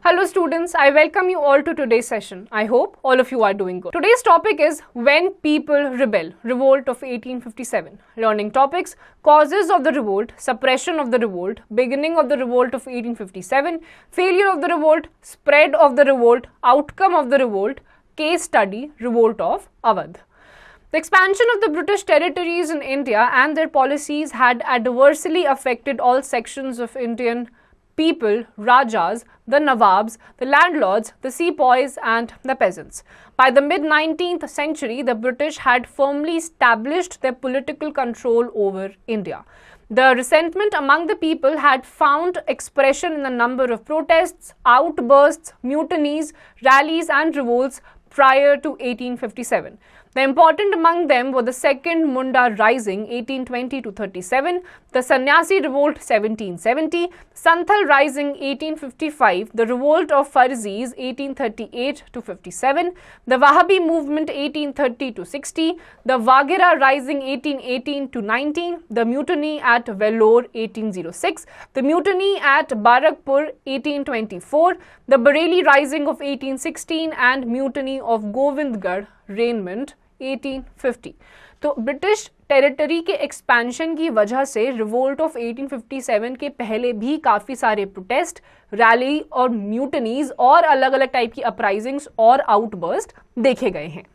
Hello students, I welcome you all to today's session. I hope all of you are doing good. Today's topic is When People Rebel, Revolt of 1857. Learning topics, causes of the revolt, suppression of the revolt, beginning of the revolt of 1857, failure of the revolt, spread of the revolt, outcome of the revolt, case study, revolt of Awadh. The expansion of the British territories in India and their policies had adversely affected all sections of Indian people, Rajas, the Nawabs, the landlords, the sepoys and the peasants. By the mid-19th century, the British had firmly established their political control over India. The resentment among the people had found expression in a number of protests, outbursts, mutinies, rallies and revolts prior to 1857. The important among them were the Second Munda Rising 1820 to 37, the Sannyasi Revolt 1770, Santhal Rising 1855, the Revolt of Farzis 1838 to 57, the Wahhabi Movement 1830 to 60, the Waghera Rising 1818 to 19, the Mutiny at Vellore 1806, the Mutiny at Barakpur 1824, the Bareilly Rising of 1816 and Mutiny of Govindgarh Raiment 1850. तो British territory के expansion की वजह से revolt of 1857 के पहले भी काफ़ी सारे प्रोटेस्ट, रैली और म्यूटनीज और अलग अलग टाइप की अपराइजिंग्स और आउटबर्स्ट देखे गए हैं.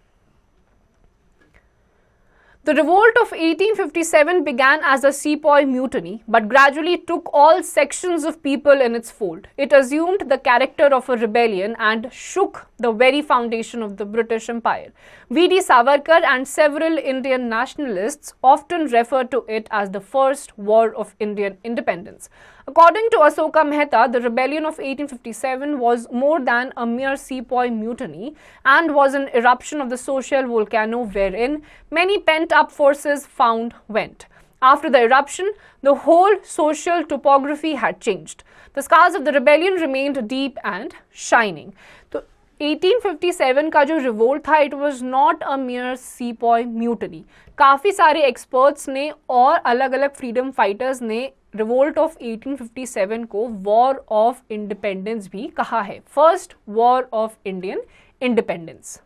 The revolt of 1857 began as a sepoy mutiny, but gradually took all sections of people in its fold. It assumed the character of a rebellion and shook the very foundation of the British Empire. V.D. Savarkar and several Indian nationalists often refer to it as the First War of Indian Independence. According to Asoka Mehta, the rebellion of 1857 was more than a mere sepoy mutiny and was an eruption of the social volcano wherein many pent-up forces found vent. After the eruption, the whole social topography had changed. The scars of the rebellion remained deep and shining. So, 1857 का जो revolt था, it was not a mere sepoy mutiny. काफ़ी सारे experts ने और अलग अलग freedom fighters ने रिवोल्ट ऑफ 1857 को वॉर ऑफ इंडिपेंडेंस भी कहा है. First war of Indian independence.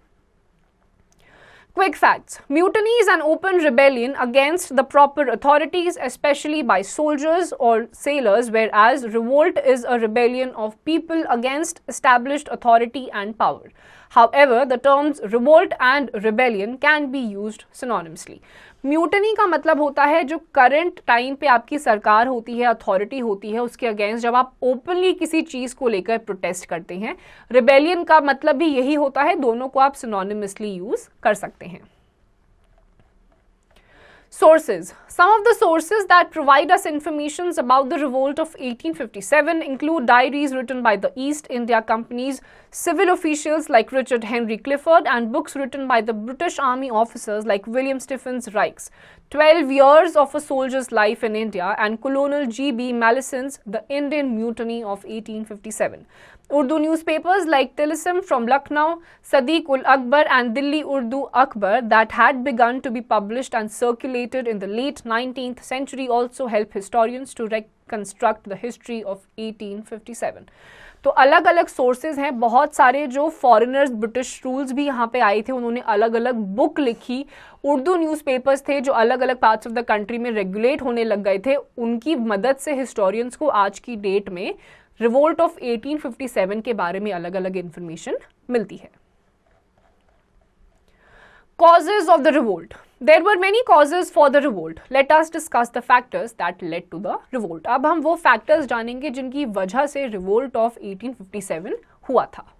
Quick facts. Mutiny is an open rebellion against the proper authorities, especially by soldiers or sailors, whereas revolt is a rebellion of people against established authority and power. However, the terms revolt and rebellion can be used synonymously. Mutiny का मतलब होता है जो current time पे आपकी सरकार होती है, अथॉरिटी होती है, उसके अगेंस्ट जब आप ओपनली किसी चीज को लेकर प्रोटेस्ट करते हैं. रिबेलियन का मतलब भी यही होता है. दोनों को आप सिनोनिमसली यूज कर सकते हैं. Sources. Some of the sources that provide us information about the revolt of 1857 include diaries written by the East India Company's civil officials like Richard Henry Clifford and books written by the British Army officers like William Stephens Rikes. 12 Years of a Soldier's Life in India and Colonel G.B. Malleson's The Indian Mutiny of 1857. Urdu newspapers like Tilsim from Lucknow, Sadiq-ul-Akbar and Delhi Urdu Akhbar that had begun to be published and circulated in the late 19th century also help historians to reconstruct the history of 1857. तो अलग अलग sources हैं. बहुत सारे जो foreigners, British rules भी यहाँ पे आए थे, उन्होंने अलग अलग बुक लिखी. उर्दू न्यूज़पेपर्स थे जो अलग अलग पार्ट्स ऑफ द कंट्री में रेगुलेट होने लग गए थे. उनकी मदद से हिस्टोरियंस को आज की डेट में रिवोल्ट ऑफ 1857 के बारे में अलग अलग इंफॉर्मेशन मिलती है. Causes of the revolt. There were many causes for the revolt. Let us discuss the factors that led to the revolt. अब हम वो factors जानेंगे जिनकी वजह से revolt of 1857 हुआ था.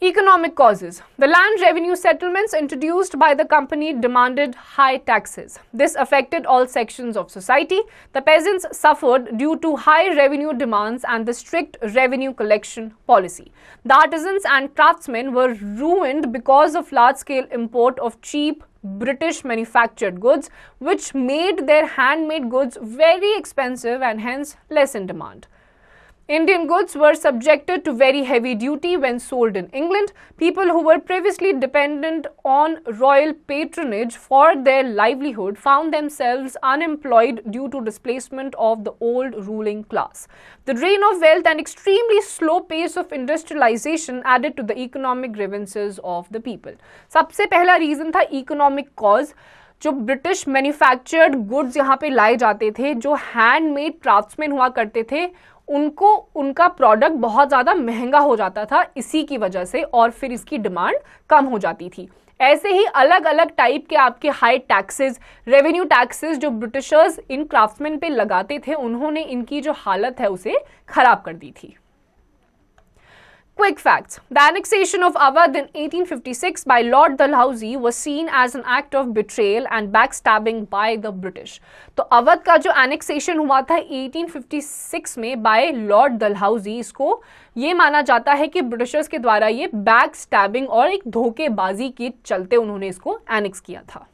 Economic causes. The land revenue settlements introduced by the company demanded high taxes. This affected all sections of society. The peasants suffered due to high revenue demands and the strict revenue collection policy. The artisans and craftsmen were ruined because of large-scale import of cheap British manufactured goods, which made their handmade goods very expensive and hence less in demand. Indian goods were subjected to very heavy duty when sold in England. People who were previously dependent on royal patronage for their livelihood found themselves unemployed due to displacement of the old ruling class. The drain of wealth and extremely slow pace of industrialization added to the economic grievances of the people. सबसे पहला reason था economic cause. जो British manufactured goods यहाँ पे लाए जाते थे, जो हैंडमेड क्राफ्ट्समैन हुआ करते थे, उनको उनका प्रोडक्ट बहुत ज़्यादा महंगा हो जाता था इसी की वजह से, और फिर इसकी डिमांड कम हो जाती थी. ऐसे ही अलग अलग टाइप के आपके हाई टैक्सेस, रेवेन्यू टैक्सेस जो ब्रिटिशर्स इन क्राफ्ट्समैन पे लगाते थे, उन्होंने इनकी जो हालत है उसे खराब कर दी थी. Quick facts. The annexation of Awadh in 1856 by Lord Dalhousie was seen as an act of betrayal and backstabbing by the British. तो अवध का जो annexation हुआ था 1856 में by Lord Dalhousie, इसको ये माना जाता है कि ब्रिटिशर्स के द्वारा ये backstabbing और एक धोखेबाजी के चलते उन्होंने इसको annex किया था.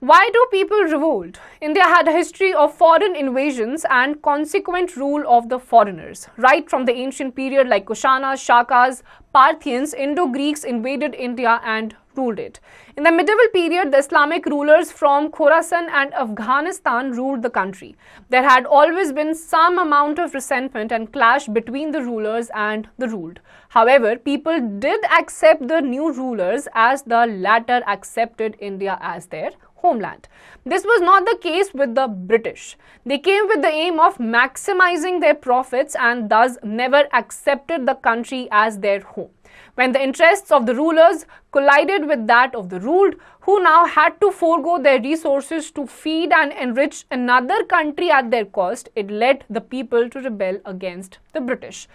Why do people revolt? India had a history of foreign invasions and consequent rule of the foreigners. Right from the ancient period like Kushanas, Shakas, Parthians, Indo-Greeks invaded India and ruled it. In the medieval period, the Islamic rulers from Khorasan and Afghanistan ruled the country. There had always been some amount of resentment and clash between the rulers and the ruled. However, people did accept the new rulers as the latter accepted India as their homeland. This was not the case with the British. They came with the aim of maximizing their profits and thus never accepted the country as their home. When the interests of the rulers collided with that of the ruled, who now had to forego their resources to feed and enrich another country at their cost, it led the people to rebel against the British.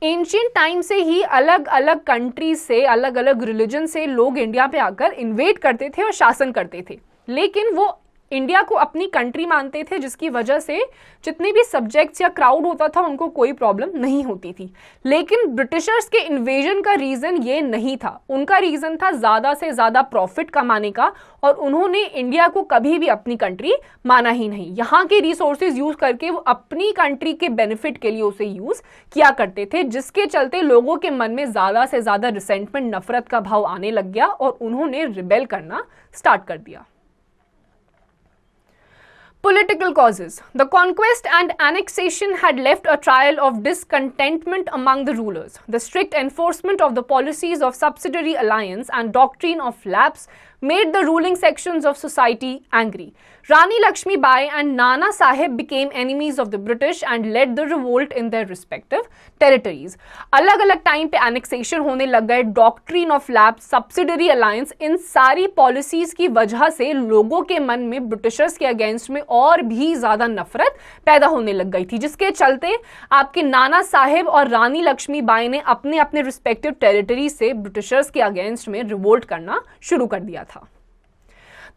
Ancient time से ही अलग अलग countries से, अलग अलग religion से लोग India पे आकर इन्वेड करते थे और शासन करते थे, लेकिन वो इंडिया को अपनी कंट्री मानते थे, जिसकी वजह से जितने भी सब्जेक्ट्स या क्राउड होता था उनको कोई प्रॉब्लम नहीं होती थी. लेकिन ब्रिटिशर्स के इन्वेजन का रीजन ये नहीं था. उनका रीजन था ज़्यादा से ज़्यादा प्रॉफिट कमाने का, और उन्होंने इंडिया को कभी भी अपनी कंट्री माना ही नहीं. यहाँ के रिसोर्सेज यूज करके वो अपनी कंट्री के बेनिफिट के लिए उसे यूज किया करते थे, जिसके चलते लोगों के मन में ज़्यादा से ज़्यादा रिसेंटमेंट, नफरत का भाव आने लग गया और उन्होंने रिबेल करना स्टार्ट कर दिया. Political causes. The conquest and annexation had left a trail of discontentment among the rulers. The strict enforcement of the policies of subsidiary alliance and doctrine of lapse made the ruling sections of society angry. Rani Lakshmi Bai and Nana Sahib became enemies of the British and led the revolt in their respective territories. अलग अलग time पे annexation होने लग गए, doctrine of lapse, subsidiary alliance, इन सारी policies की वजह से लोगों के मन में ब्रिटिशर्स के अगेंस्ट में और भी ज़्यादा नफरत पैदा होने लग गई थी, जिसके चलते आपके नाना साहिब और रानी लक्ष्मी बाई ने अपने अपने रिस्पेक्टिव टेरिटरी से ब्रिटिशर्स के अगेंस्ट में रिवोल्ट करना शुरू कर दिया था.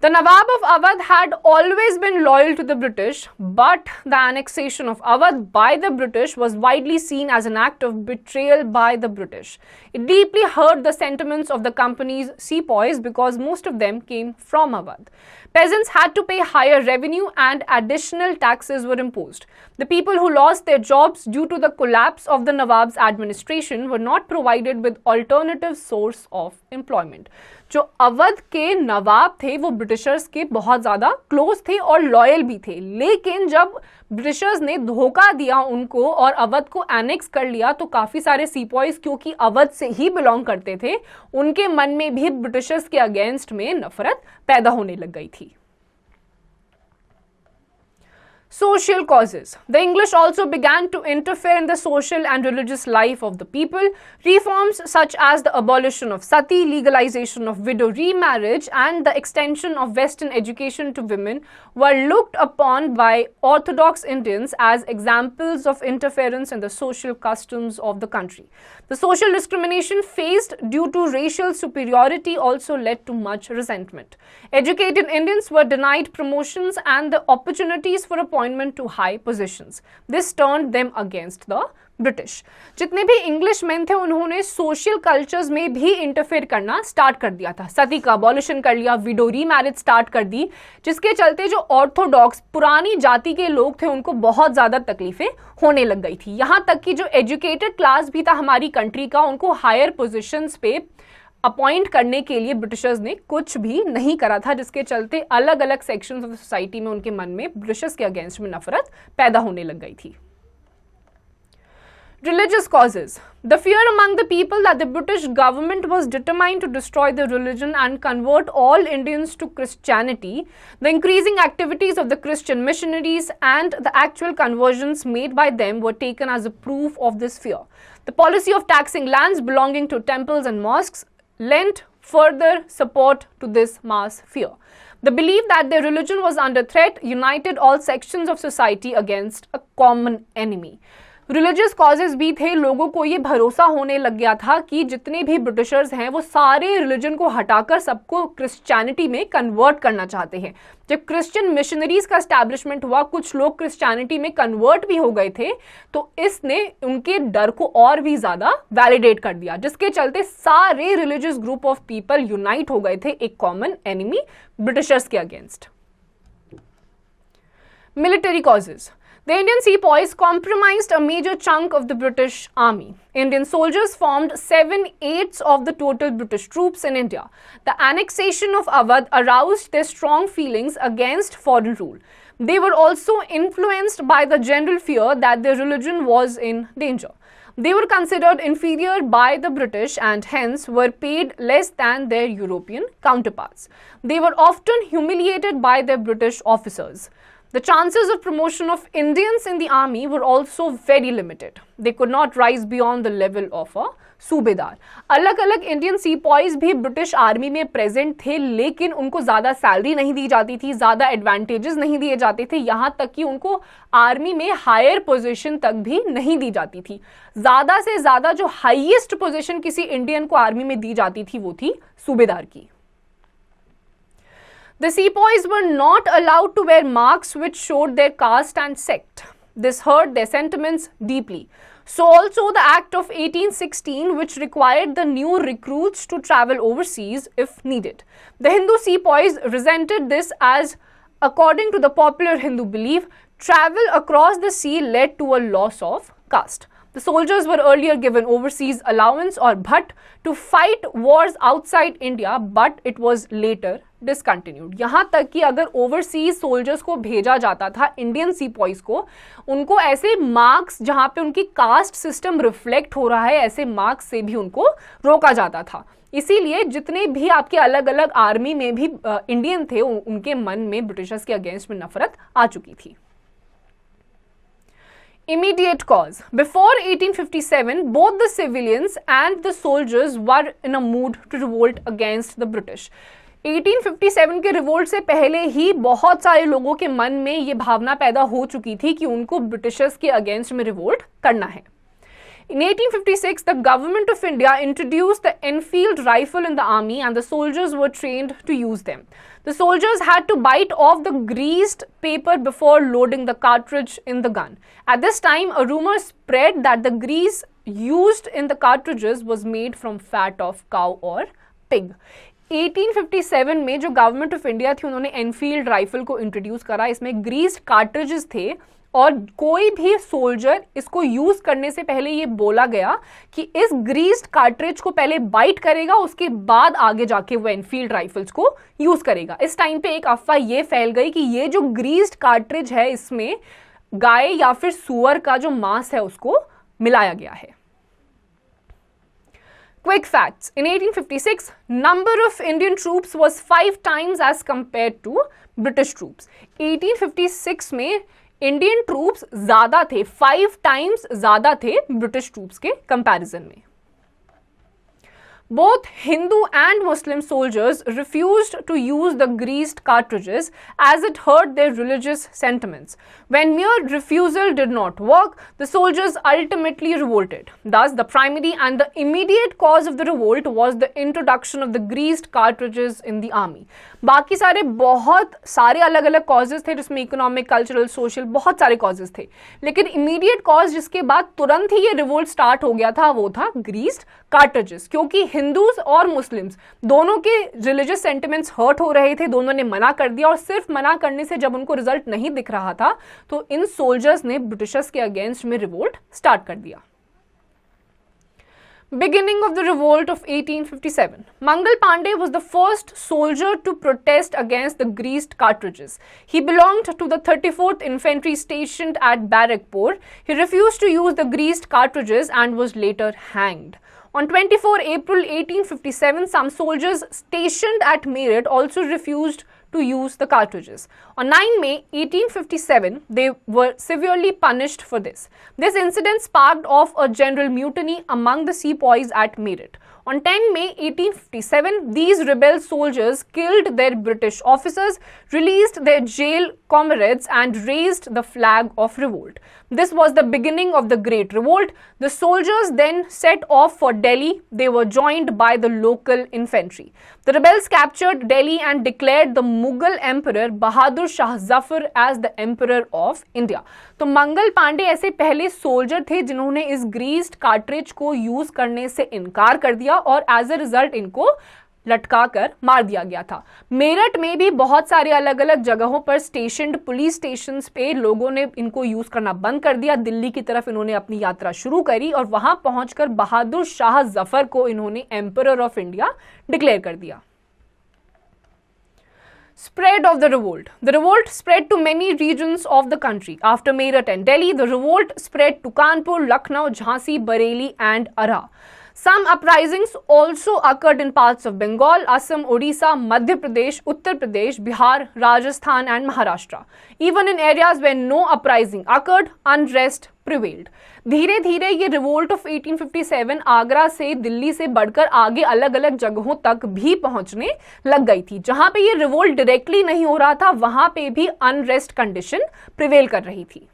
The Nawab of Awadh had always been loyal to the British, but the annexation of Awadh by the British was widely seen as an act of betrayal by the British. It deeply hurt the sentiments of the company's sepoys because most of them came from Awadh. Peasants had to pay higher revenue and additional taxes were imposed. The people who lost their jobs due to the collapse of the Nawab's administration were not provided with alternative source of employment. जो अवध के नवाब थे वो Britishers के बहुत ज़्यादा close थे और loyal भी थे, लेकिन जब ब्रिटिशर्स ने धोखा दिया उनको और अवध को एनेक्स कर लिया तो काफ़ी सारे सीपॉइज क्योंकि अवध से ही बिलोंग करते थे, उनके मन में भी ब्रिटिशर्स के अगेंस्ट में नफरत पैदा होने लग गई थी. Social causes. The English also began to interfere in the social and religious life of the people. Reforms such as the abolition of sati, legalization of widow remarriage, and the extension of Western education to women were looked upon by Orthodox Indians as examples of interference in the social customs of the country. The social discrimination faced due to racial superiority also led to much resentment. Educated Indians were denied promotions and the opportunities for appointment appointment to high positions. This turned them against the British. जितने भी English man थे उन्होंने social cultures में भी interfere करना start कर दिया था. सती का अबॉलिशन कर लिया, विडो रीमैरिज स्टार्ट कर दी, जिसके चलते जो ऑर्थोडॉक्स पुरानी जाति के लोग थे उनको बहुत ज्यादा तकलीफें होने लग गई थी. यहां तक कि जो एजुकेटेड क्लास भी था हमारी कंट्री का, उनको हायर पोजिशंस पे अपॉइंट करने के लिए ब्रिटिशर्स ने कुछ भी नहीं करा था, जिसके चलते अलग अलग सेक्शंस ऑफ सोसाइटी में उनके मन में ब्रिटिशर्स के अगेंस्ट में नफरत पैदा होने लग गई थी. Religious causes. The fear among the people that the British government was determined to destroy the religion and convert all Indians to Christianity, the increasing activities of the Christian missionaries and the actual conversions made by them were taken as a proof of this fear. The policy of taxing lands belonging to temples and mosques lent further support to this mass fear. The belief that their religion was under threat united all sections of society against a common enemy. Religious causes भी थे. लोगों को ये भरोसा होने लग गया था कि जितने भी ब्रिटिशर्स हैं वो सारे रिलीजन को हटाकर सबको क्रिश्चियनिटी में कन्वर्ट करना चाहते हैं. जब क्रिश्चियन मिशनरीज का एस्टैब्लिशमेंट हुआ, कुछ लोग क्रिश्चियनिटी में कन्वर्ट भी हो गए थे, तो इसने उनके डर को और भी ज्यादा वैलिडेट कर दिया, जिसके चलते सारे religious group of people unite हो गए थे एक कॉमन एनिमी ब्रिटिशर्स के against. Military causes. The Indian sepoys compromised a major chunk of the British army. Indian soldiers formed 7/8 of the total British troops in India. The annexation of Awadh aroused their strong feelings against foreign rule. They were also influenced by the general fear that their religion was in danger. They were considered inferior by the British and hence were paid less than their European counterparts. They were often humiliated by their British officers. The chances of promotion of Indians in the army were also very limited. They could not rise beyond the level of a सूबेदार. अलग अलग Indian सीपॉइज भी British army में present थे, लेकिन उनको ज्यादा salary नहीं दी जाती थी, ज्यादा एडवांटेजेस नहीं दिए जाते थे, यहां तक कि उनको आर्मी में हायर पोजीशन तक भी नहीं दी जाती थी. ज्यादा से ज्यादा जो हाईएस्ट पोजीशन किसी इंडियन को आर्मी में दी जाती थी वो थी सूबेदार की. The sepoys were not allowed to wear marks which showed their caste and sect. This hurt their sentiments deeply. So also the Act of 1816, which required the new recruits to travel overseas if needed. The Hindu sepoys resented this as, according to the popular Hindu belief, travel across the sea led to a loss of caste. The soldiers were earlier given overseas allowance or bhatt to fight wars outside India, but it was later discontinued. यहाँ तक कि अगर overseas soldiers को भेजा जाता था, Indian सीपॉइज को, उनको ऐसे मार्क्स जहाँ पे उनकी कास्ट सिस्टम रिफ्लेक्ट हो रहा है, ऐसे मार्क्स से भी उनको रोका जाता था. इसीलिए जितने भी आपके अलग अलग आर्मी में भी इंडियन थे, उनके मन में ब्रिटिशर्स के अगेंस्ट में नफरत आ चुकी थी. Immediate cause. Before 1857, both the civilians and the soldiers were in a mood to revolt against the British. 1857 के रिवोल्ट से पहले ही बहुत सारे लोगों के मन में ये भावना पैदा हो चुकी थी कि उनको ब्रिटिशर्स के अगेंस्ट में रिवोल्ट करना है. In 1856, the government of India introduced the Enfield rifle in the army and the soldiers were trained to use them. The soldiers had to bite off the greased paper before loading the cartridge in the gun. At this time, a rumor spread that the grease used in the cartridges was made from fat of cow or pig. 1857 में जो government of India थी उन्होंने Enfield rifle को introduce करा. इसमें greased cartridges थे और कोई भी सोल्जर इसको यूज करने से पहले ये बोला गया कि इस ग्रीस्ड कार्ट्रिज को पहले बाइट करेगा, उसके बाद आगे जाके वो एनफील्ड राइफल्स को यूज करेगा. इस टाइम पे एक अफवाह ये फैल गई कि ये जो ग्रीस्ड कार्ट्रिज है इसमें गाय या फिर सुअर का जो मांस है उसको मिलाया गया है. Quick facts. In 1856, number of Indian troops was 5 times as compared to British troops. 1856 में इंडियन ट्रूप्स ज्यादा थे, 5 टाइम्स ज्यादा थे ब्रिटिश ट्रूप्स के कंपैरिजन में. Both Hindu and Muslim soldiers refused to use the greased cartridges as it hurt their religious sentiments. When mere refusal did not work, the soldiers ultimately revolted. Thus, the primary and the immediate cause of the revolt was the introduction of the greased cartridges in the army. बाकी सारे बहुत सारे अलग अलग causes थे जिसमें economic, cultural, social बहुत सारे कॉजेज थे, लेकिन इमीडिएट कॉज जिसके बाद तुरंत ही ये रिवोल्ट स्टार्ट हो गया था वो था ग्रीस्ड कार्ट्रिजेस, क्योंकि हिंदूज और मुस्लिम्स दोनों के रिलीजियस सेंटिमेंट्स हर्ट हो रहे थे, दोनों ने मना कर दिया और सिर्फ मना करने से जब उनको रिजल्ट नहीं दिख रहा था तो इन सोल्जर्स ने ब्रिटिशर्स के अगेंस्ट में रिवोल्ट स्टार्ट कर दिया. Beginning of the revolt of 1857. Mangal Pandey was the first soldier to protest against the greased cartridges. He belonged to the 34th Infantry stationed at Barrackpore. He refused to use the greased cartridges and was later hanged. On 24 April 1857, some soldiers stationed at Meerut also refused to use the cartridges. On 9 May 1857, they were severely punished for this. This incident sparked off a general mutiny among the sepoys at Meerut. On 10 May 1857, these rebel soldiers killed their British officers, released their jail comrades and raised the flag of revolt. This was the beginning of the Great Revolt. The soldiers then set off for Delhi. They were joined by the local infantry. The rebels captured Delhi and declared the Mughal Emperor Bahadur Shah Zafar as the Emperor of India. तो मंगल पांडे ऐसे पहले soldier थे जिन्होंने इस greased cartridge को use करने से इनकार कर दिया और एज अ रिजल्ट इनको लटका कर मार दिया गया था. मेरठ में भी बहुत सारे अलग अलग जगहों पर स्टेशनड पुलिस स्टेशंस पे लोगों ने इनको यूज करना बंद कर दिया. दिल्ली की तरफ इन्होंने अपनी यात्रा शुरू करी और वहां पहुंचकर बहादुर शाह जफर को इन्होंने एम्परर ऑफ इंडिया डिक्लेयर कर दिया. Spread of the revolt. The revolt spread to many regions of the country. After Meerut and Delhi, the revolt spread to Kanpur, Lucknow, Jhansi, Bareilly and Arrah. Some uprisings also occurred in parts of Bengal, Assam, Odisha, Madhya Pradesh, Uttar Pradesh, Bihar, Rajasthan and Maharashtra. Even in areas where no uprising occurred, unrest prevailed. धीरे धीरे ये revolt of 1857 Agra से दिल्ली से बढ़कर आगे अलग अलग जगहों तक भी पहुंचने लग गई थी. जहां पे ये रिवोल्ट डायरेक्टली नहीं हो रहा था वहां पे भी अनरेस्ट कंडीशन प्रिवेल कर रही थी.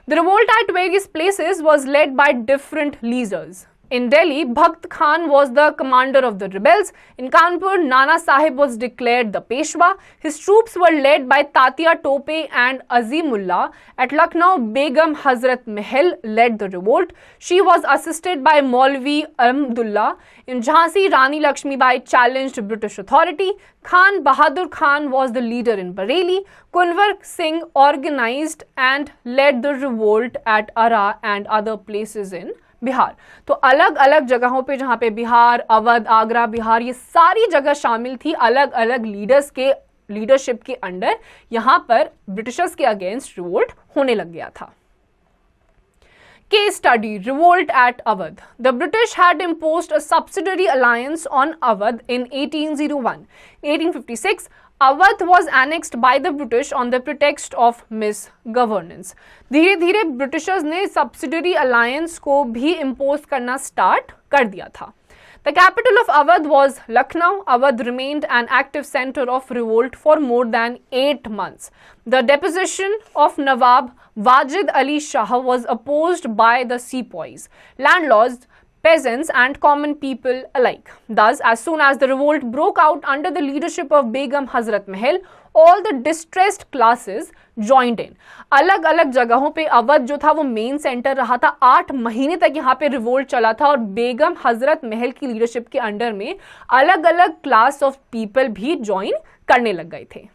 The revolt at various places was led by different leaders. In Delhi, Bhakt Khan was the commander of the rebels. In Kanpur, Nana Sahib was declared the Peshwa. His troops were led by Tatia Tope and Azimullah. At Lucknow, Begum Hazrat Mahal led the revolt. She was assisted by Maulvi Ahmadullah. In Jhansi, Rani Lakshmibai challenged British authority. Khan Bahadur Khan was the leader in Bareilly. Kunwar Singh organized and led the revolt at Arrah and other places in Bihar. तो अलग अलग जगहों पे जहां पे बिहार, अवध, आगरा, बिहार ये सारी जगह शामिल थी अलग अलग लीडर्स के लीडरशिप के अंडर यहां पर ब्रिटिशर्स के अगेंस्ट रिवोल्ट होने लग गया था. Case study: Revolt at Awadh. The British had imposed a subsidiary alliance on Awadh in 1801. In 1856, Awadh was annexed by the British on the pretext of misgovernance. धीरे धीरे Britishers ने subsidiary alliance को भी impose करना start कर दिया था. The capital of Awadh was Lucknow. Awadh remained an active center of revolt for more than 8 months. The deposition of Nawab Wajid Ali Shah was opposed by the sepoys, landlords, peasants and common people alike. Thus, as soon as the revolt broke out under the leadership of Begum Hazrat Mahal, all the distressed classes joined in. अलग अलग जगहों पे अवध जो था वो main centre रहा था. 8 महीने तक यहाँ पे रिवोल्ट चला था और बेगम हजरत महल की लीडरशिप के अंडर में अलग अलग क्लास ऑफ पीपल भी ज्वाइन करने लग गए थे.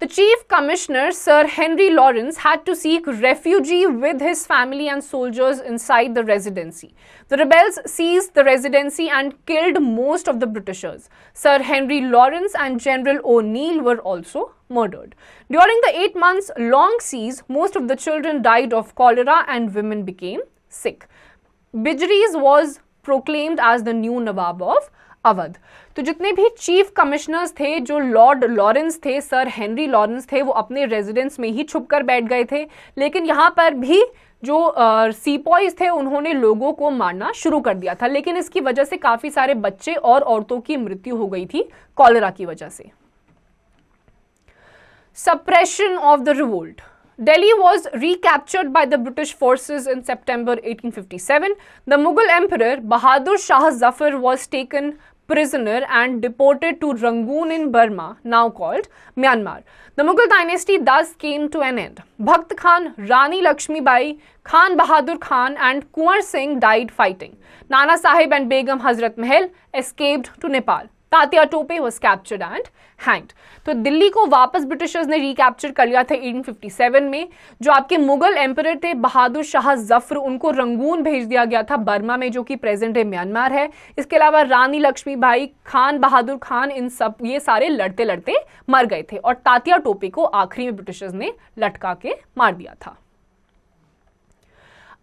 The Chief Commissioner, Sir Henry Lawrence, had to seek refuge with his family and soldiers inside the Residency. The rebels seized the Residency and killed most of the Britishers. Sir Henry Lawrence and General O'Neill were also murdered. During the 8 months long siege, most of the children died of cholera and women became sick. Bijris was proclaimed as the new Nawab of Awadh. तो जितने भी chief commissioners थे, जो Lord Lawrence थे, sir Henry Lawrence थे, वो अपने residence में ही छुप कर बैठ गए थे. लेकिन यहाँ पर भी जो सीपॉइज थे उन्होंने लोगों को मारना शुरू कर दिया था, लेकिन इसकी वजह से काफी सारे बच्चे और औरतों की मृत्यु हो गई थी कॉलेरा की वजह से। Suppression of the revolt. Delhi was recaptured by the British forces in September 1857. The Mughal Emperor Bahadur Shah Zafar was taken prisoner and deported to Rangoon in Burma, now called Myanmar. The Mughal dynasty thus came to an end. Bakht Khan, Rani Lakshmi Bai, Khan Bahadur Khan and Kunwar Singh died fighting. Nana Sahib and Begum Hazrat Mahal escaped to Nepal. Tatya Tope was captured and hanged. तो दिल्ली को वापस Britishers ने recapture कर लिया था 1857 में। जो आपके मुगल एम्परर थे बहादुर शाह जफर, उनको रंगून भेज दिया गया था बर्मा में, जो कि प्रेजेंट डे म्यांमार है। इसके अलावा रानी लक्ष्मीबाई, खान बहादुर खान, इन सब ये सारे लड़ते लड़ते मर गए थे और तात्या टोपे को आखिरी में ब्रिटिशर्स ने लटका के मार दिया था।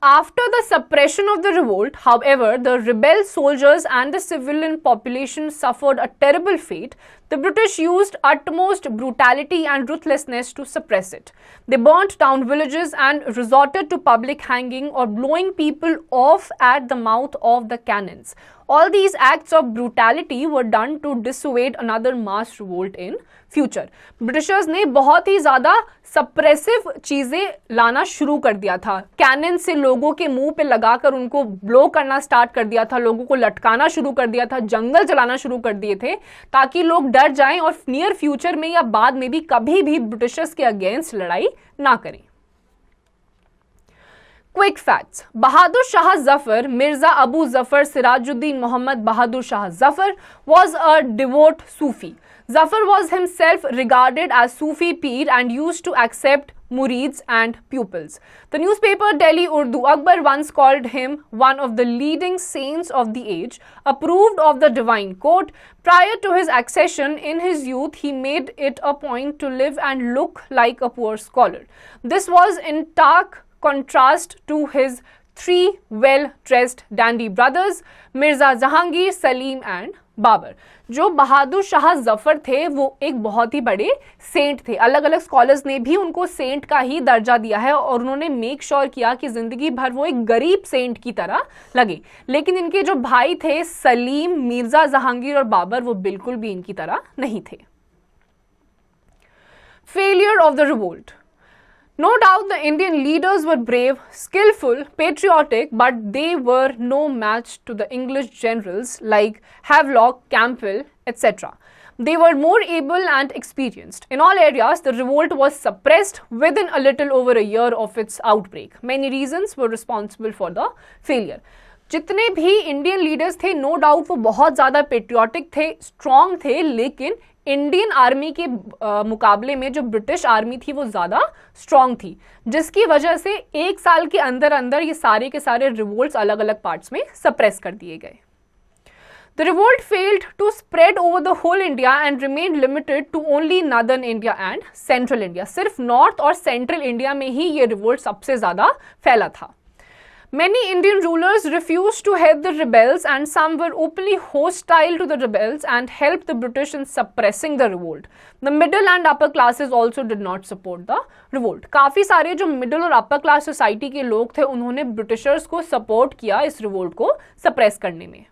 After the suppression of the revolt, however, the rebel soldiers and the civilian population suffered a terrible fate. The British used utmost brutality and ruthlessness to suppress it. They burnt down villages and resorted to public hanging or blowing people off at the mouth of the cannons. All these acts of brutality were done to dissuade another mass revolt in future. Britishers ने बहुत ही ज्यादा suppressive चीजें लाना शुरू कर दिया था। Cannon से लोगों के मुंह पे लगाकर उनको ब्लो करना स्टार्ट कर दिया था, लोगों को लटकाना शुरू कर दिया था, जंगल जलाना शुरू कर दिए थे ताकि लोग डर जाएं और नियर फ्यूचर में या बाद में भी कभी भी ब्रिटिशर्स के अगेंस्ट लड़ाई ना करें। Quick facts. Bahadur Shah Zafar, Mirza Abu Zafar Sirajuddin Muhammad Bahadur Shah Zafar was a devout Sufi. Zafar was himself regarded as Sufi Peer and used to accept murids and pupils. The newspaper Delhi Urdu Akbar once called him one of the leading saints of the age, approved of the divine code. Prior to his accession in his youth, he made it a point to live and look like a poor scholar. This was in stark contrast to his three well-dressed dandy brothers, Mirza Jahangir, Salim and Babar. जो बहादुर शाह जफर थे वो एक बहुत ही बड़े Saint थे। अलग अलग scholars ने भी उनको सेंट का ही दर्जा दिया है और उन्होंने मेक श्योर किया कि जिंदगी भर वो एक गरीब सेंट की तरह लगे। लेकिन इनके जो भाई थे सलीम, मिर्जा जहांगीर और बाबर, वो बिल्कुल भी इनकी तरह नहीं थे। Failure of the revolt. No doubt the Indian leaders were brave, skillful, patriotic, but they were no match to the English generals like Havelock, Campbell, etc. They were more able and experienced. In all areas, the revolt was suppressed within a little over a year of its outbreak. Many reasons were responsible for the failure. जितने भी Indian leaders थे, no doubt वो बहुत ज़्यादा patriotic थे, strong थे, लेकिन Indian army के मुकाबले में जो ब्रिटिश आर्मी थी वो ज़्यादा स्ट्रॉन्ग थी, जिसकी वजह से एक साल के अंदर अंदर ये सारे के सारे रिवोल्ट्स अलग अलग पार्ट्स में सप्रेस कर दिए गए। The revolt failed to spread over the whole India and remained limited to only northern India and central India. सिर्फ नॉर्थ और सेंट्रल इंडिया में ही ये रिवोल्ट सबसे ज़्यादा फैला था। Many Indian rulers refused to help the rebels and some were openly hostile to the rebels and helped the British in suppressing the revolt. The middle and upper classes also did not support the revolt. काफ़ी सारे जो middle और upper class society के लोग थे उन्होंने Britishers को support किया इस रिवोल्ट को सप्रेस करने में।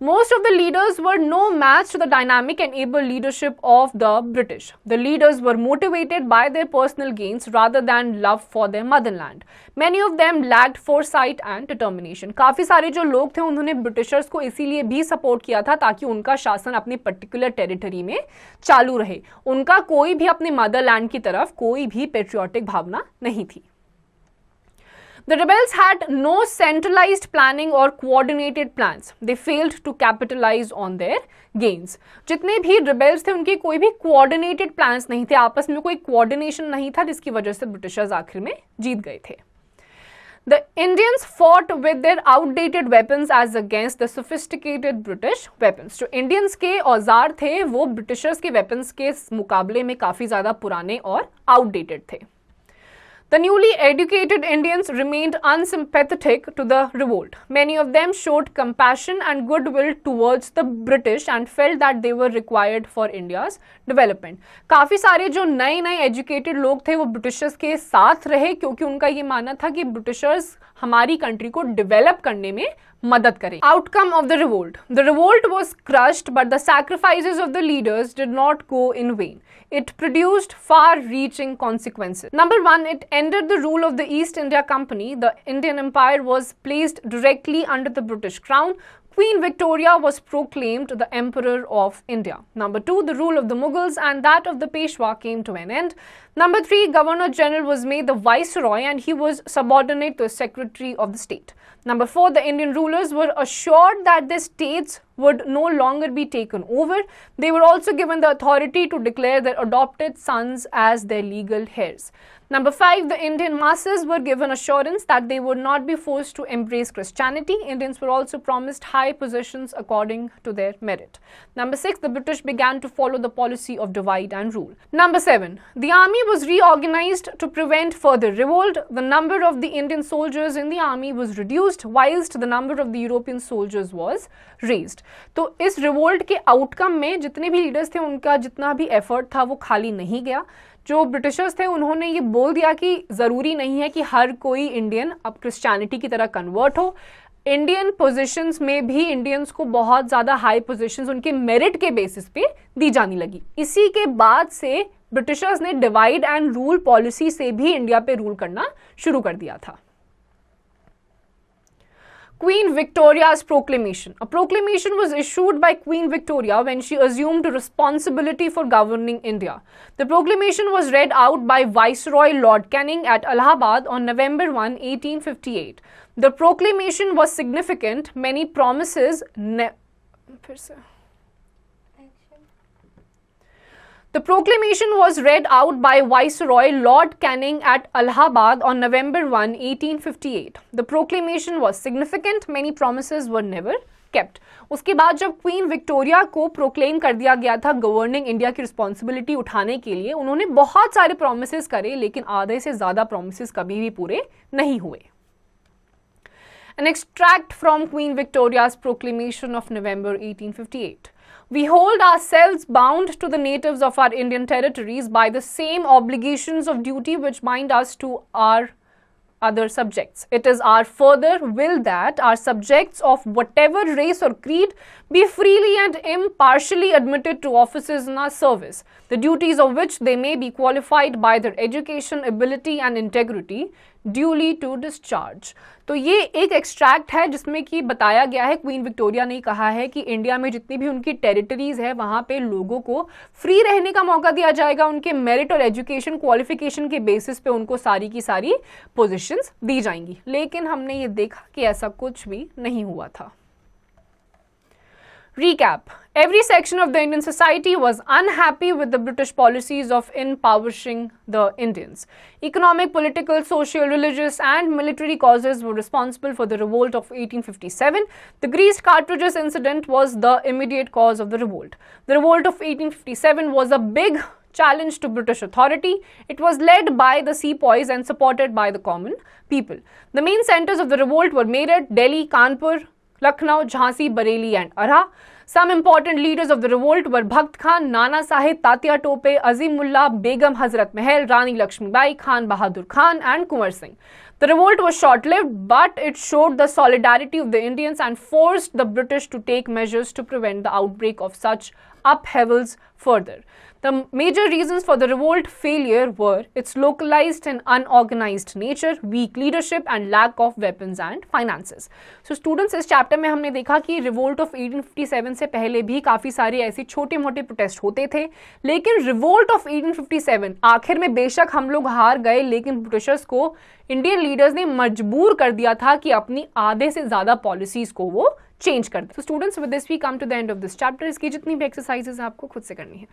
Most of the leaders were no match to the dynamic and able leadership of the British. The leaders were motivated by their personal gains rather than love for their motherland. Many of them lacked foresight and determination. काफ़ी सारे जो लोग थे उन्होंने Britishers को इसीलिए भी support किया था ताकि उनका शासन अपनी पर्टिकुलर टेरिटरी में चालू रहे। उनका कोई भी अपने मदरलैंड की तरफ कोई भी पेट्रियाटिक भावना नहीं थी। The rebels had no centralized planning or coordinated plans. They failed to capitalize on their gains. जितने भी rebels थे उनके कोई भी coordinated plans नहीं थे, आपस में कोई coordination नहीं था, जिसकी वजह से ब्रिटिशर्स आखिर में जीत गए थे। The Indians fought with their outdated weapons as against the sophisticated British weapons. जो Indians के औजार थे वो ब्रिटिशर्स के weapons के मुकाबले में काफ़ी ज़्यादा पुराने और outdated थे। The newly educated Indians remained unsympathetic to the revolt. Many of them showed compassion and goodwill towards the British and felt that they were required for India's development. काफी सारे जो नए एजुकेटेड लोग थे वो ब्रिटिशर्स के साथ रहे क्योंकि उनका ये मानना था कि ब्रिटिशर्स हमारी कंट्री को डेवलप करने में मदद करें. Outcome of the revolt. The revolt was crushed, but the sacrifices of the leaders did not go in vain. It produced far-reaching consequences. Number one, it ended the rule of the East India Company. The Indian Empire was placed directly under the British Crown. Queen Victoria was proclaimed the Emperor of India. Number two, the rule of the Mughals and that of the Peshwa came to an end. Number three, Governor General was made the Viceroy and he was subordinate to the Secretary of the State. Number four, the Indian rulers were assured that their states would no longer be taken over. They were also given the authority to declare their adopted sons as their legal heirs. Number five, the Indian masses were given assurance that they would not be forced to embrace Christianity. Indians were also promised high positions according to their merit. Number six, the British began to follow the policy of divide and rule. Number seven, the army was reorganized to prevent further revolt. The number of the Indian soldiers in the army was reduced, whilst the number of the European soldiers was raised. तो इस revolt के outcome में जितने भी leaders थे उनका जितना भी एफर्ट था वो खाली नहीं गया. जो ब्रिटिशर्स थे उन्होंने ये बोल दिया कि ज़रूरी नहीं है कि हर कोई इंडियन अब क्रिश्चियनिटी की तरह कन्वर्ट हो. इंडियन पोजीशंस में भी इंडियंस को बहुत ज़्यादा हाई पोजीशंस उनके मेरिट के बेसिस पे दी जाने लगी. इसी के बाद से ब्रिटिशर्स ने डिवाइड एंड रूल पॉलिसी से भी इंडिया पे रूल करना शुरू कर दिया था. Queen Victoria's proclamation. A proclamation was issued by Queen Victoria when she assumed responsibility for governing India. The proclamation was read out by Viceroy Lord Canning at Allahabad on November 1, 1858. The proclamation was significant. Many promises The proclamation was read out by Viceroy Lord Canning at Allahabad on November 1, 1858. The proclamation was significant. Many promises were never kept. उसके बाद जब queen Victoria को proclaim कर दिया गया था governing India की responsibility उठाने के लिए, उन्होंने बहुत सारे प्रोमिसेस करे लेकिन आधे से ज़्यादा प्रोमिसेस कभी भी पूरे नहीं हुए. An extract from Queen Victoria's proclamation of November 1858. We hold ourselves bound to the natives of our Indian territories by the same obligations of duty which bind us to our other subjects. It is our further will that our subjects of whatever race or creed be freely and impartially admitted to offices in our service, the duties of which they may be qualified by their education, ability and integrity duly to discharge. तो ये एक extract है जिसमें कि बताया गया है, queen Victoria ने कहा है कि इंडिया में जितनी भी उनकी टेरिटरीज है वहाँ पे लोगों को फ्री रहने का मौका दिया जाएगा. उनके मेरिट और एजुकेशन क्वालिफिकेशन के बेसिस पे उनको सारी की सारी पोजीशंस दी जाएंगी. लेकिन हमने ये देखा कि ऐसा कुछ भी नहीं हुआ था. Recap. Every section of the Indian society was unhappy with the British policies of impoverishing the Indians. Economic, political, social, religious and military causes were responsible for the revolt of 1857. The greased cartridges incident was the immediate cause of the revolt. The revolt of 1857 was a big challenge to British authority. It was led by the sepoys and supported by the common people. The main centers of the revolt were Meerut, Delhi, Kanpur, Lucknow, Jhansi, Bareilly and Arha. Some important leaders of the revolt were Bhakt Khan, Nana Sahib, Tatia Tope, Azimullah, Begum Hazrat Mahal, Rani Lakshmibai, Khan Bahadur Khan and Kunwar Singh. The revolt was short-lived, but it showed the solidarity of the Indians and forced the British to take measures to prevent the outbreak of such upheavals further. The major reasons for the revolt failure were its localized and unorganized nature, weak leadership and lack of weapons and finances. So students, इस chapter में हमने देखा कि revolt of 1857 से पहले भी काफ़ी सारे ऐसे छोटे मोटे प्रोटेस्ट होते थे, लेकिन रिवोल्ट ऑफ 1857 आखिर में बेशक हम लोग हार गए, लेकिन ब्रिटिशर्स को इंडियन लीडर्स ने मजबूर कर दिया था कि अपनी आधे से ज़्यादा पॉलिसीज़ को वो चेंज कर दे. तो students, with this we come to the end of this chapter. इसकी जितनी भी एक्सरसाइजेज आपको खुद से करनी है.